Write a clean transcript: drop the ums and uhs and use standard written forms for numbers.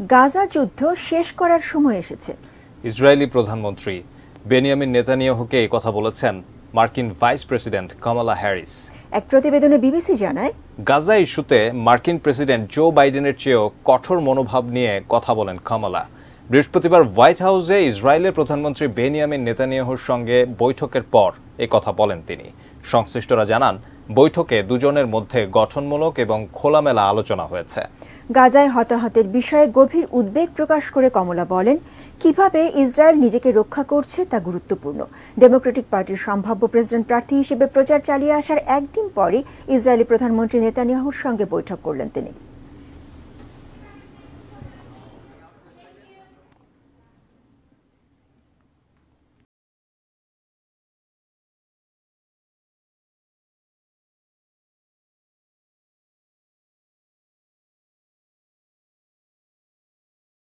গাজা যুদ্ধ শেষ করার সময় এসেছে। ইসরায়েলি প্রধানমন্ত্রী বেনিয়ামিন নেতানিয়াহুকে এই কথা বলেছেন মার্কিন ভাইস প্রেসিডেন্ট কামালা হ্যারিস। এক প্রতিবেদনে বিবিসি জানায়, গাজা ইস্যুতে মার্কিন প্রেসিডেন্ট জো বাইডেনের চেয়েও কঠোর মনোভাব নিয়ে কথা বলেন কামালা। বৃহস্পতিবার হোয়াইট হাউসে ইসরায়েলের প্রধানমন্ত্রী বেনিয়ামিন নেতানিয়াহুর সঙ্গে বৈঠকের পর এ কথা বলেন তিনি। সংশ্লিষ্টরা জানান, বৈঠকে দুজনের মধ্যে গঠনমূলক এবং খোলামেলা আলোচনা হয়েছে। গাজায় হতাহতের বিষয়ে গভীর উদ্বেগ প্রকাশ করে কমলা বলেন, কিভাবে ইসরায়েল নিজেকে রক্ষা করছে তা গুরুত্বপূর্ণ। ডেমোক্রেটিক পার্টির সম্ভাব্য প্রেসিডেন্ট প্রার্থী হিসেবে প্রচার চালিয়ে আসার একদিন পরই ইসরায়েলি প্রধানমন্ত্রী নেতানিয়াহুর সঙ্গে বৈঠক করলেন তিনি।